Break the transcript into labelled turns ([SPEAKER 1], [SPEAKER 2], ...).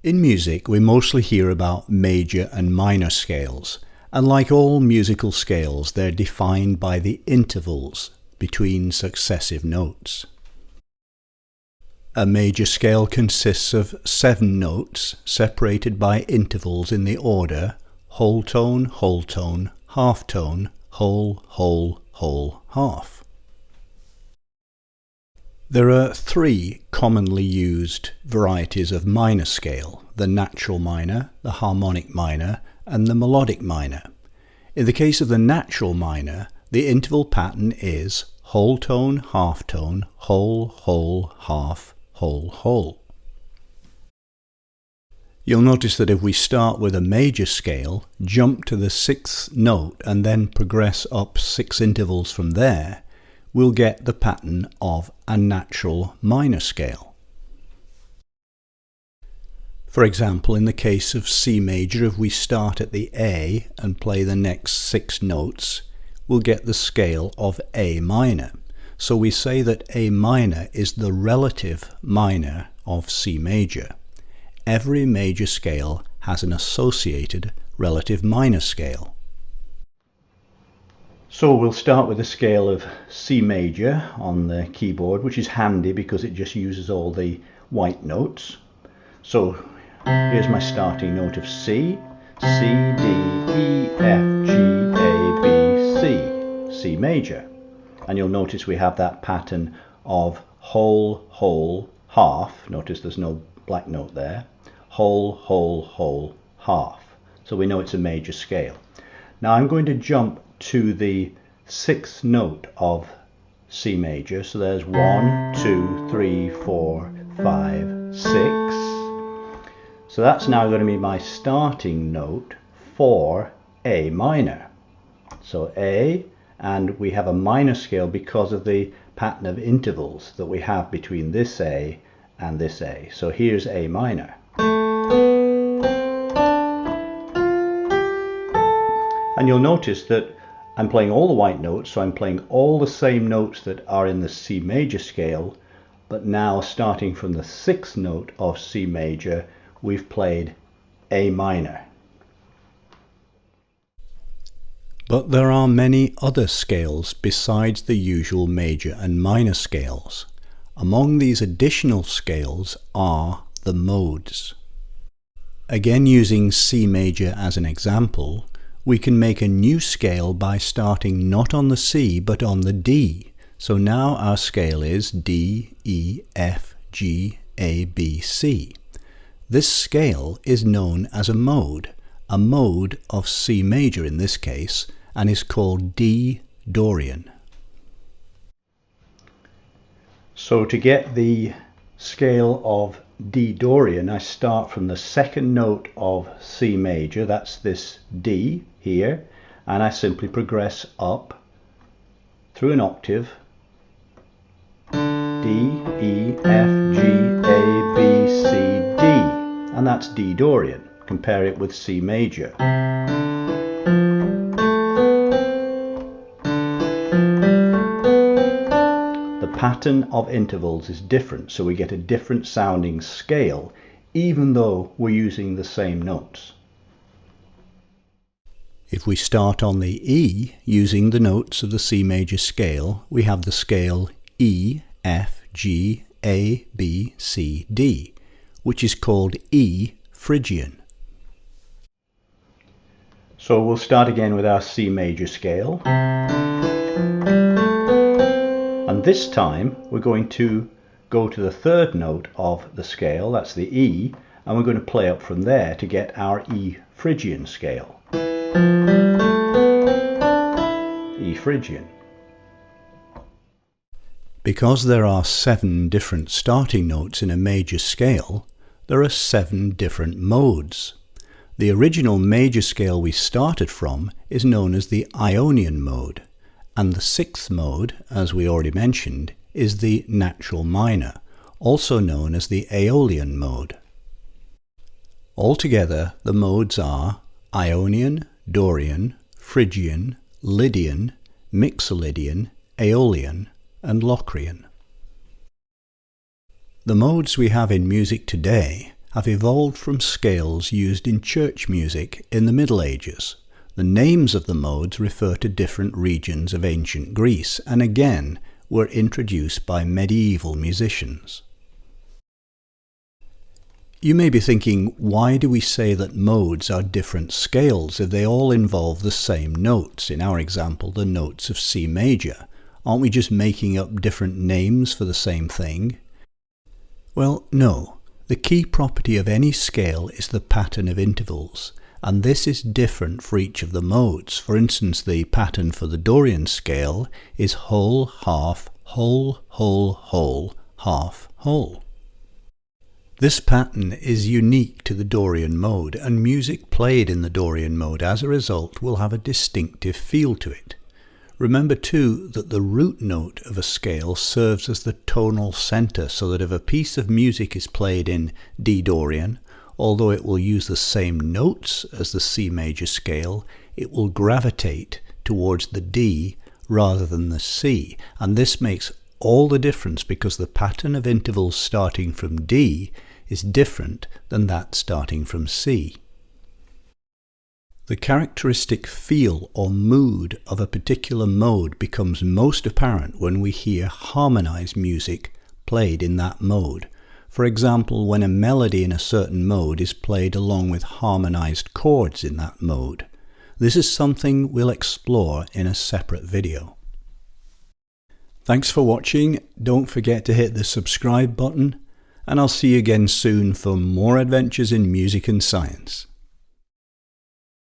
[SPEAKER 1] In music, we mostly hear about major and minor scales, and like all musical scales, they're defined by the intervals between successive notes. A major scale consists of 7 notes separated by intervals in the order whole tone, half tone, whole, whole, half. There are 3 commonly used varieties of minor scale: the natural minor, the harmonic minor, and the melodic minor. In the case of the natural minor, the interval pattern is whole tone, half tone, whole, half, whole. You'll notice that if we start with a major scale, jump to the 6th note and then progress up 6 intervals from there, we'll get the pattern of a natural minor scale. For example, in the case of C major, if we start at the A and play the next 6 notes, we'll get the scale of A minor. So we say that A minor is the relative minor of C major. Every major scale has an associated relative minor scale. So we'll start with the scale of C major on the keyboard, which is handy because it just uses all the white notes. So here's my starting note of C, C, D, E, F, G, A, B, C, C major. And you'll notice we have that pattern of whole, half. Notice there's no black note there. Whole, half. So we know it's a major scale. Now I'm going to jump to the 6th note of C major. So there's 1, 2, 3, 4, 5, 6. So that's now going to be my starting note for A minor. So A, and we have a minor scale because of the pattern of intervals that we have between this A and this A. So here's A minor. And you'll notice that I'm playing all the white notes, so I'm playing all the same notes that are in the C major scale, but now starting from the 6th note of C major, we've played A minor. But there are many other scales besides the usual major and minor scales. Among these additional scales are the modes. Again, using C major as an example, we can make a new scale by starting not on the C but on the D. So now our scale is D, E, F, G, A, B, C. This scale is known as a mode of C major in this case, and is called D Dorian. So to get the scale of D Dorian, I start from the 2nd note of C major, that's this D here, and I simply progress up through an octave, D, E, F, G, A, B, C, D, and that's D Dorian. Compare it with C major. The pattern of intervals is different, so we get a different sounding scale, even though we're using the same notes. If we start on the E using the notes of the C major scale, we have the scale E, F, G, A, B, C, D, which is called E Phrygian. So we'll start again with our C major scale. And this time we're going to go to the 3rd note of the scale, that's the E, and we're going to play up from there to get our E Phrygian scale. E Phrygian. Because there are 7 different starting notes in a major scale, there are 7 different modes. The original major scale we started from is known as the Ionian mode, and the 6th mode, as we already mentioned, is the natural minor, also known as the Aeolian mode. Altogether, the modes are Ionian, Dorian, Phrygian, Lydian, Mixolydian, Aeolian, and Locrian. The modes we have in music today have evolved from scales used in church music in the Middle Ages. The names of the modes refer to different regions of ancient Greece and again were introduced by medieval musicians. You may be thinking, why do we say that modes are different scales if they all involve the same notes, in our example the notes of C major? Aren't we just making up different names for the same thing? Well, no. The key property of any scale is the pattern of intervals, and this is different for each of the modes. For instance, the pattern for the Dorian scale is whole, half, whole, whole, whole, half, whole. This pattern is unique to the Dorian mode, and music played in the Dorian mode as a result will have a distinctive feel to it. Remember too that the root note of a scale serves as the tonal centre, so that if a piece of music is played in D Dorian, although it will use the same notes as the C major scale, it will gravitate towards the D rather than the C, and this makes all the difference because the pattern of intervals starting from D is different than that starting from C. The characteristic feel or mood of a particular mode becomes most apparent when we hear harmonized music played in that mode. For example, when a melody in a certain mode is played along with harmonized chords in that mode. This is something we'll explore in a separate video. Thanks for watching. Don't forget to hit the subscribe button, and I'll see you again soon for more adventures in music and science.